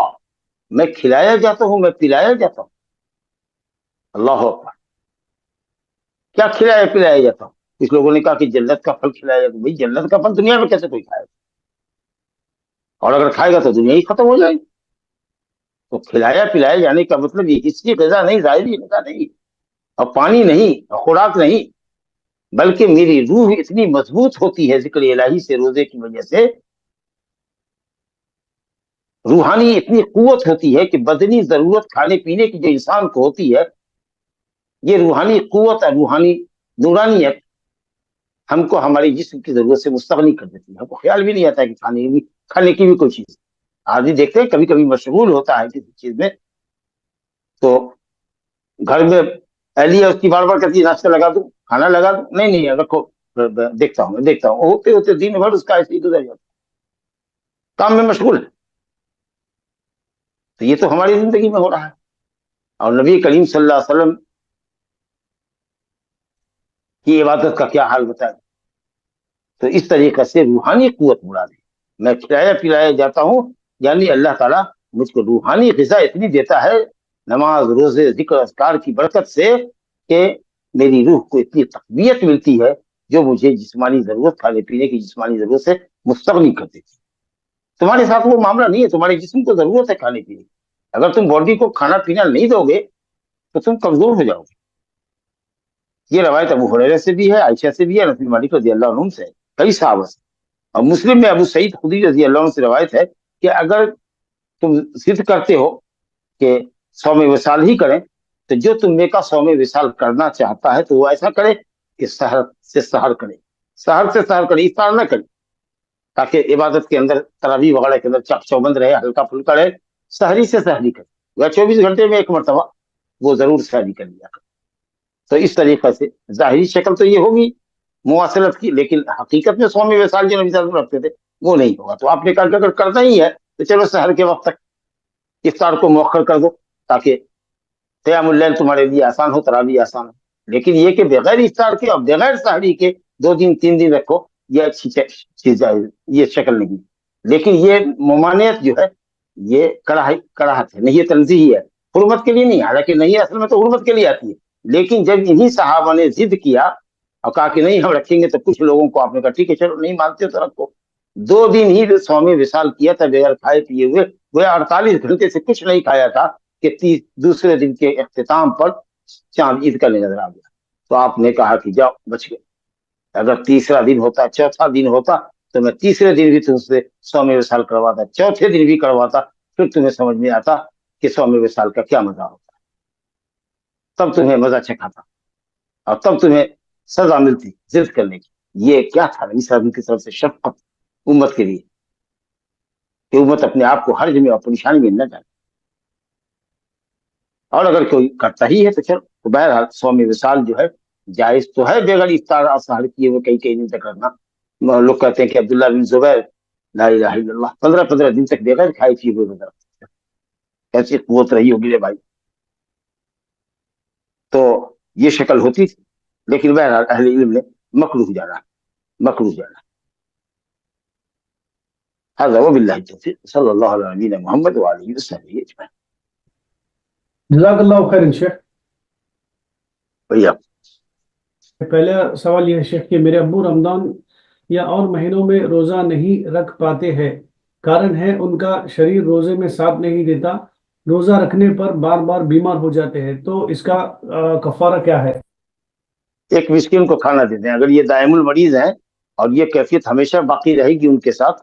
میں کھلایا جاتا ہوں، میں پلایا جاتا ہوں. اللہ اکبر، کیا کھلایا پلایا جاتا ہوں؟ کچھ لوگوں نے کہا کہ جنت کا پھل کھلایا جاتا. بھائی جنت کا پھل دنیا میں کیسے کوئی کھائے گا؟ اور اگر کھائے گا تو دنیا ہی ختم ہو جائے گی. تو کھلایا پلایا جانے کا مطلب یہ حصی غذا نہیں، ظاہری غذا نہیں، اور پانی نہیں، اور خوراک نہیں، بلکہ میری روح اتنی مضبوط ہوتی ہے ذکر الہی سے، روزے کی وجہ سے روحانی اتنی قوت ہوتی ہے کہ بدنی ضرورت کھانے پینے کی جو انسان کو ہوتی ہے، یہ روحانی قوت اور روحانی نورانیت ہم کو ہمارے جسم کی ضرورت سے مستغنی کر دیتی ہے. ہم کو خیال بھی نہیں آتا ہے کہ کھانے کی بھی کوئی چیز. آدمی دیکھتے ہیں کبھی کبھی مشغول ہوتا ہے کسی چیز میں، تو گھر میں اہلیہ اس کی بار بار کہتی ہے ناشتہ لگا دوں، کھانا لگا دوں، نہیں رکھو، دیکھتا ہوں ہوتے ہوتے دن بھر اس کا ایسے ہی گزر جاتا، کام میں مشغول ہے. تو یہ تو ہماری زندگی میں ہو رہا ہے. اور نبی کریم صلی اللہ علیہ وسلم کی عبادت کا کیا حال بتائے. تو اس طریقے سے روحانی قوت مراد ہے. میں کھلایا پلایا جاتا ہوں، یعنی اللہ تعالیٰ مجھ کو روحانی غذا اتنی دیتا ہے نماز روزے ذکر اذکار کی برکت سے کہ میری روح کو اتنی تقویت ملتی ہے جو مجھے جسمانی ضرورت کھانے پینے کی جسمانی ضرورت سے مستغنی کر دیتی ہے۔ تمہارے ساتھ وہ معاملہ نہیں ہے، تمہارے جسم کو ضرورت ہے کھانے پینے کی، اگر تم باڈی کو کھانا پینا نہیں دو گے تو تم کمزور ہو جاؤ گے۔ یہ روایت ابو ہریرہ سے بھی ہے، عائشہ سے بھی ہے، انس بن مالک رضی اللہ عنہ سے ہے، کئی صحابہ سے۔ اور مسلم میں ابو سعید خدری رضی اللہ عنہ سے روایت ہے کہ اگر تم ضد کرتے ہو کہ صوم وصال ہی کریں تو جو تم میں کا صوم وصال کرنا چاہتا ہے تو وہ ایسا کرے کہ سحر سے سحر کرے، سحر سے سحر کرے، افطار نہ کرے، تاکہ عبادت کے اندر تراویح وغیرہ کے اندر چاق چوبند رہے، ہلکا پھلکا رہے، سحری سے سحری کرے، یا 24 گھنٹے میں ایک مرتبہ وہ ضرور سحری کر لیا کرے۔ تو اس طریقے سے ظاہری شکل تو یہ ہوگی مواصلت کی، لیکن حقیقت میں صوم وصال جو نبی صلی اللہ علیہ وسلم رکھتے تھے وہ نہیں ہوگا۔ تو آپ نے کہا کہ اگر کرنا ہی ہے تو چلو سحر کے وقت تک افطار کو مؤخر کر دو تاکہ قیام اللیل تمہارے لیے آسان ہو، تراویح آسان ہو۔ لیکن یہ کہ بغیر افطار کے اور بغیر سحری کے 2 دن 3 دن رکھو، یہ اچھی چیز ہے، یہ شکل نہیں۔ لیکن یہ ممانعت جو ہے یہ کراہت ہے، نہیں، یہ تنزیہی ہے، حرمت کے لیے نہیں، حالانکہ نہیں اصل میں تو حرمت کے لیے آتی ہے۔ لیکن جب انہی صحابہ نے ضد کیا اور کہا کہ نہیں ہم رکھیں گے، تو کچھ لوگوں کو آپ نے کہا ٹھیک ہے چلو نہیں مانتے تو رکھو۔ 2 دن ہی صوم وصال کیا تھا بغیر کھائے پیے ہوئے، وہ 48 گھنٹے سے کچھ نہیں کھایا تھا کہ دوسرے دن کے اختتام پر چاند عید کا نظر آ گیا۔ تو آپ نے کہا کہ جاؤ بچ گئے، اگر تیسرا دن ہوتا، چوتھا دن ہوتا تو میں تیسرے دن بھی تم سے صوم وصال کرواتا، چوتھے دن بھی کرواتا، پھر تمہیں سمجھ میں آتا کہ صوم وصال کا کیا مزہ ہوتا ہے، تب تمہیں مزہ چکھاتا اور تب تمہیں سزا ملتی ضد کرنے کی۔ یہ کیا تھا نبی صلی اللہ علیہ وسلم کی طرف سے شفقت امت کے لیے کہ امت اپنے آپ کو حرج میں اور پریشانی میں نہ ڈالے۔ اور اگر کوئی کرتا ہی ہے تو چلو، تو بہرحال صوم وصال جو ہے جائز تو ہے بغیر افطار اور سحر کیے ہوئے کئی دن تک کرنا۔ لوگ کہتے ہیں کہ عبداللہ بن زبیر لا الہ الا اللہ 15 دن تک بغیر کھائے پیے ہوئے روزہ رکھتے ہیں، ایسی قوت رہی ہوگی رے بھائی۔ تو یہ شکل ہوتی تھی، لیکن بہرحال اہل علم نے مکروہ جانا۔ هذا وباللہ التوفیق، صلی اللہ علیہ نبینا محمد وآلہ وصحبہ اجمعین۔ جزاک اللہ خیر شیخ۔ بھیا پہلا سوال یہ ہے شیخ کہ میرے ابو رمضان یا اور مہینوں میں روزہ نہیں رکھ پاتے ہیں، کارن ہے ان کا شریر روزے میں ساتھ نہیں دیتا، روزہ رکھنے پر بار بار بیمار ہو جاتے ہیں، تو اس کا کفارہ کیا ہے؟ ایک مسکین کو کھانا دیتے ہیں، اگر یہ دائم المریض ہیں اور یہ کیفیت ہمیشہ باقی رہے گی ان کے ساتھ،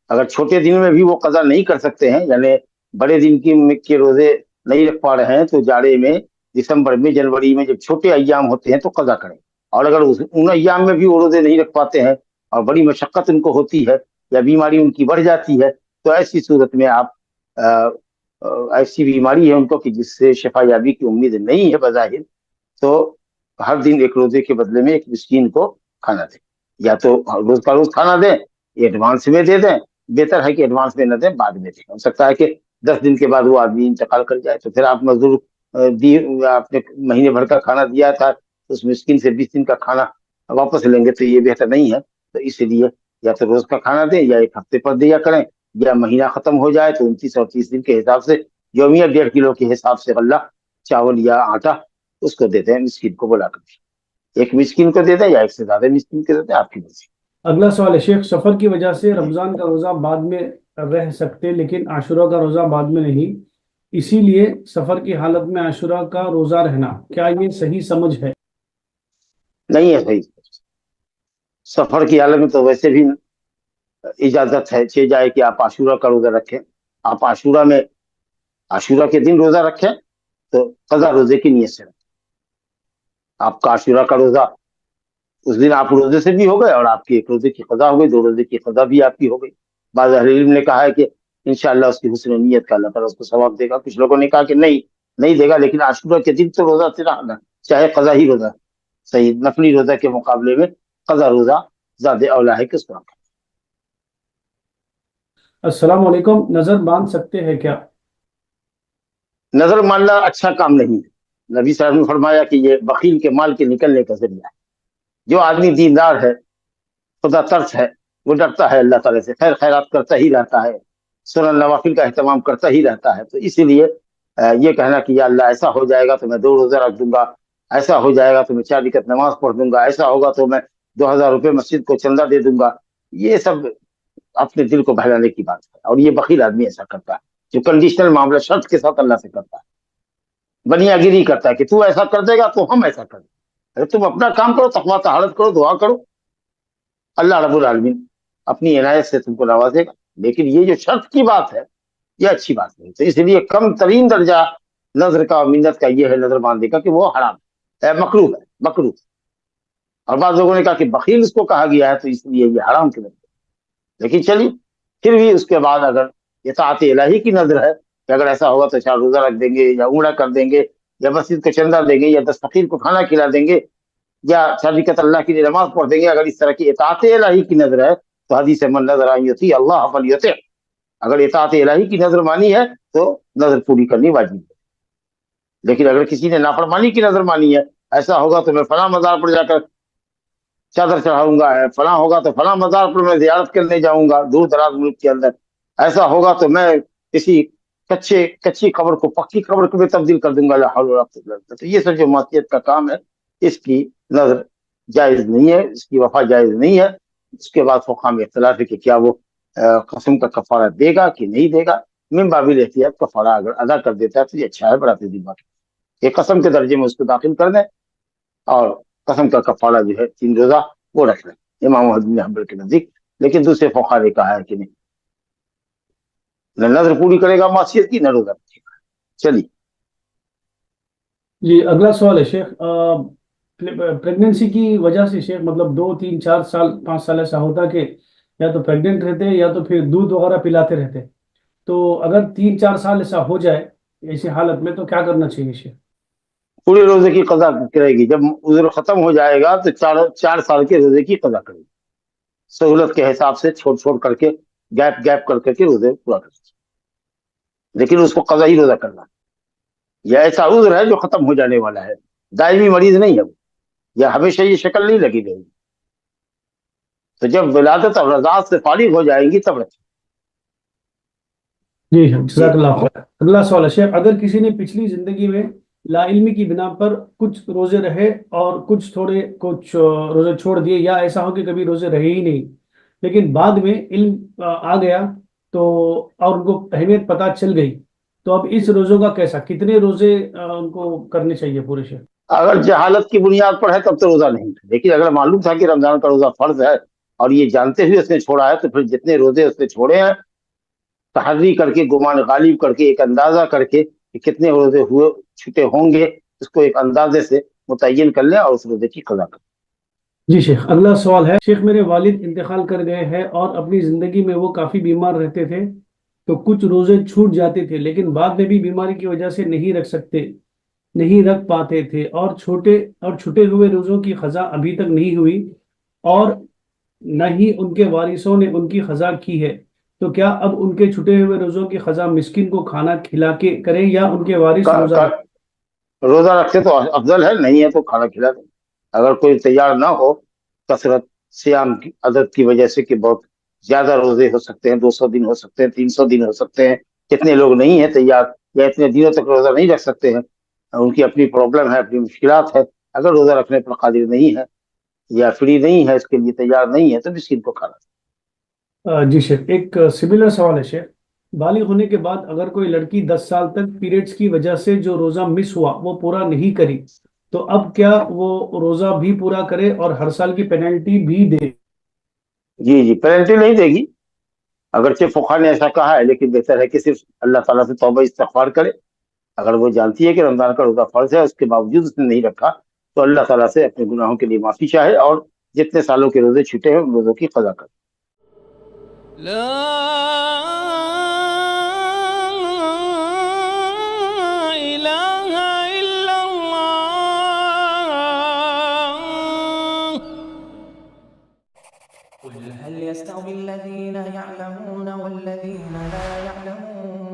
اگر چھوٹے دن میں بھی وہ قضا نہیں کر سکتے ہیں، یعنی بڑے دن کے روزے نہیں رکھ پا رہے ہیں، تو جاڑے میں دسمبر میں جنوری میں جب چھوٹے ایام ہوتے ہیں تو قضا کریں۔ اور اگر ان ایام میں بھی وہ روزے نہیں رکھ پاتے ہیں اور بڑی مشقت ان کو ہوتی ہے یا بیماری ان کی بڑھ جاتی ہے، تو ایسی صورت میں آپ ایسی بیماری ہے ان کو کہ جس سے شفا یابی کی امید نہیں ہے بظاہر، تو ہر دن ایک روزے کے بدلے میں ایک مسکین کو کھانا دیں، یا تو روز کا روز کھانا دیں، ایڈوانس میں دے دیں، بہتر ہے کہ ایڈوانس میں نہ دیں، بعد میں دیں۔ ہو سکتا ہے کہ 10 دن کے بعد وہ آدمی انتقال کر جائے، تو پھر آپ مزدور آپ نے مہینے بھر کا کھانا دیا تھا، اس مسکین سے 20 دن کا کھانا واپس لیں گے تو یہ بہتر نہیں ہے۔ تو اس لیے یا تو روز کا کھانا دیں یا ایک ہفتے پر دیا کریں، یا مہینہ ختم ہو جائے تو 29 اور 30 دن کے حساب سے یومیہ 1.5 کلو کے حساب سے غلہ چاول یا آٹا اس کو دیتے ہیں، مسکین کو بلا کر، ایک مسکین کو دیتے ہیں یا ایک سے زیادہ مسکین کو دیتے ہیں، آپ کی مرضی۔ اگلا سوال ہے شیخ، سفر کی وجہ سے رمضان کا روزہ بعد میں رہ سکتے لیکن عاشورہ کا روزہ بعد میں نہیں، اسی لیے سفر کی حالت میں عاشورہ کا روزہ رہنا، کیا یہ صحیح سمجھ ہے؟ نہیں ہے صحیح۔ سفر کی حالت میں تو ویسے بھی اجازت ہے چہ جائے کہ آپ عاشورہ کا روزہ رکھیں، آپ عاشورہ کے دن روزہ رکھیں تو قضا روزے کی نیت سے رکھیں۔ آپ کا عاشورہ کا روزہ اس دن آپ روزے سے بھی ہو گئے اور آپ کی ایک روزے کی قضا ہو گئی، 2 روزے کی قضا بھی آپ کی ہو گئی۔ بعض اہل علم نے کہا ہے کہ انشاءاللہ اس کی حسن نیت کا اللہ تعالیٰ اس کو ثواب دے گا، کچھ لوگوں نے کہا کہ نہیں دے گا، لیکن عاشورہ کے دن تو روزہ سے رہنا، چاہے قضا ہی روزہ، صحیح نفلی روزہ کے مقابلے میں قضا روزہ زیادہ اولا ہے کہ اس کو رکھیں۔ السلام علیکم، نظر باندھ سکتے ہیں کیا؟ نظر ماننا اچھا کام نہیں ہے، نبی صلی اللہ علیہ وسلم نے فرمایا کہ یہ بخیل کے مال کے نکلنے کا ذریعہ ہے۔ جو آدمی دیندار ہے، خدا ترس ہے، وہ ڈرتا ہے اللہ تعالیٰ سے، خیر خیرات کرتا ہی رہتا ہے، سنن نوافل کا اہتمام کرتا ہی رہتا ہے. تو اسی لیے یہ کہنا کہ یا اللہ ایسا ہو جائے گا تو میں 2 روزے رکھ دوں گا، ایسا ہو جائے گا تو میں 4 رکعت نماز پڑھ دوں گا، ایسا ہوگا تو میں 2000 روپے مسجد کو چندہ دے دوں گا، یہ سب اپنے دل کو بہلانے کی بات ہے. اور یہ بخیل آدمی ایسا کرتا ہے جو کنڈیشنل معاملہ شرط کے ساتھ اللہ سے کرتا ہے، بنیا گیری کرتا ہے کہ تو ایسا کر دے گا تو ہم ایسا کر دیں گے. تم اپنا کام کرو، تقویٰ طہارت کرو، دعا کرو، اللہ رب العالمین اپنی عنایت سے تم کو نوازے گا. لیکن یہ جو شرط کی بات ہے یہ اچھی بات نہیں. تو اس لیے کم ترین درجہ نظر کا اور منت کا یہ ہے نظر باندھنے کا کہ وہ حرام ہے، مکروہ ہے، مکروہ. اور بعض لوگوں نے کہا کہ بخیل اس کو کہا گیا ہے تو اس لیے یہ حرام کے نظر. لیکن چلیے پھر بھی اس کے بعد اگر اطاعت الہی کی نظر ہے کہ اگر ایسا ہوگا تو 4 روزہ رکھ دیں گے، یا عمرہ کر دیں گے، یا مسجد کو چندہ دیں گے، یا 10 فقیر کو کھانا کھلا دیں گے، یا 4 رکعت اللہ کے لیے نماز پڑھ دیں گے، اگر اس طرح کی اطاعت الہی کی نظر ہے تو حدیث من نظر ان یطیع اللہ فلیطع، اگر اطاعت الہی کی نظر مانی ہے تو نظر پوری کرنی واجب ہے. لیکن اگر کسی نے نافرمانی کی نظر مانی ہے، ایسا ہوگا تو میں فلاں مزار پر جا کر چادر چڑھاؤں گا، فلاں ہوگا تو فلاں مزار پر میں زیارت کرنے جاؤں گا دور دراز ملک کے اندر، ایسا ہوگا تو میں کسی کچی قبر کو پکی قبر میں تبدیل کر دوں گا، لا حول ولا قوت الا باللہ. تو یہ سب جو معصیت کا کام ہے اس کی نظر جائز نہیں ہے، اس کی وفا جائز نہیں ہے. اس کے بعد فقہاء میں اختلاف ہے کہ کیا وہ قسم کا کفارہ دے گا کہ نہیں دے گا. من باب الاحتیاط کفارہ اگر ادا کر دیتا ہے تو یہ اچھا ہے، بڑا تیزی بات ہے. یہ قسم کے درجے میں اس کو داخل کر دیں اور قسم کا کفارہ جو ہے 3 روزہ وہ رکھ لیں امام احمد بن حنبل کے نزدیک. لیکن دوسرے فقہاء نے کہا ہے کہ نہیں، نہ نظر پوری کرے گا معصیت کی، نہ روزہ رکھے گا. چلیے جی اگلا سوال ہے شیخ، پریگننسی کی وجہ سے شیخ مطلب 2 3 4 سال 5 سال ایسا ہوتا کہ یا تو پریگننٹ رہتے یا تو پھر دودھ وغیرہ پلاتے رہتے، تو اگر 3 4 سال ایسا ہو جائے ایسی حالت میں تو کیا کرنا چاہیے شیخ؟ پورے روزے کی قضا کرے گی. جب عذر ختم ہو جائے گا تو 4 سال کے روزے کی قضا کرے گی، سہولت کے حساب سے چھوڑ کر کے گیپ کر کے روزے پورا کرے گی. لیکن اس کو قضا ہی روزہ کرنا ہے. یہ ایسا عذر ہے جو ختم ہو جانے والا ہے، دائمی مریض نہیں ہے وہ، یا ہمیشہ یہ شکل نہیں لگی رہے گی. تو جب ولادت اور رضاعت سے فارغ ہو جائیں گی تب رکھیں. جی جزاک اللہ خیر. اگلا سوال ہے شیخ، اگر کسی نے پچھلی زندگی میں لا علمی کی بنا پر کچھ روزے رہے اور کچھ روزے چھوڑ دیے، یا ایسا ہو کہ کبھی روزے رہے ہی نہیں لیکن بعد میں علم آ گیا تو اور ان کو اہمیت پتہ چل گئی، تو اب اس روزوں کا کیسا، کتنے روزے ان کو کرنے چاہیے پورے شیخ؟ اگر جہالت کی بنیاد پر ہے تب تو روزہ نہیں ہے. لیکن اگر معلوم تھا کہ رمضان کا روزہ فرض ہے اور یہ جانتے ہوئے اس نے چھوڑا ہے تو پھر جتنے روزے اس نے چھوڑے ہیں تحری کر کے، گمان غالب کر کے، ایک اندازہ کر کے کہ کتنے روزے ہوئے چھٹے ہوں گے، اس کو ایک اندازے سے متعین کر لیں اور اس روزے کی قضا کریں. جی شیخ اگلا سوال ہے شیخ، میرے والد انتقال کر گئے ہیں اور اپنی زندگی میں وہ کافی بیمار رہتے تھے تو کچھ روزے چھوٹ جاتے تھے، لیکن بعد میں بھی بیماری کی وجہ سے نہیں رکھ پاتے تھے، اور چھٹے ہوئے روزوں کی قضا ابھی تک نہیں ہوئی اور نہ ہی ان کے وارثوں نے ان کی قضا کی ہے، تو کیا اب ان کے چھٹے ہوئے روزوں کی قضا مسکین کو کھانا کھلا کے کریں یا ان کے وارث روزہ رکھتے تو افضل ہے، نہیں ہے تو کھانا کھلا دیں. اگر کوئی تیار نہ ہو کثرت سیام کی عدد کی وجہ سے کہ بہت زیادہ روزے ہو سکتے ہیں، 200 دن ہو سکتے ہیں، 300 دن ہو سکتے ہیں، کتنے لوگ نہیں ہیں تیار یا اتنے دنوں تک روزہ نہیں رکھ سکتے ہیں، ان کی اپنی پرابلم ہے، اپنی مشکلات ہے. اگر روزہ رکھنے پر قادر نہیں ہے یا فری نہیں ہے، اس کے لیے تیار نہیں ہے، تو مسکین کو کھانا. جی شیخ ایک سملر سوال ہے شیخ، بالغ ہونے کے بعد اگر کوئی لڑکی 10 سال تک پیریڈز کی وجہ سے جو روزہ مس ہوا وہ پورا نہیں کری تو اب کیا وہ روزہ بھی پورا کرے اور ہر سال کی پینلٹی بھی دے؟ جی پینلٹی نہیں دے گی، اگرچہ فقہاء نے ایسا کہا ہے، لیکن بہتر ہے کہ صرف اللہ تعالیٰ سے توبہ استغفار کرے. اگر وہ جانتی ہے کہ رمضان کا روزہ فرض ہے، اس کے باوجود اس نے نہیں رکھا تو اللہ تعالیٰ سے اپنے گناہوں کے لیے معافی چاہے اور جتنے سالوں کے روزے چھوٹے ہیں ان روزوں کی قضا کرے. قل هل يستوي الذين يعلمون والذين لا يعلمون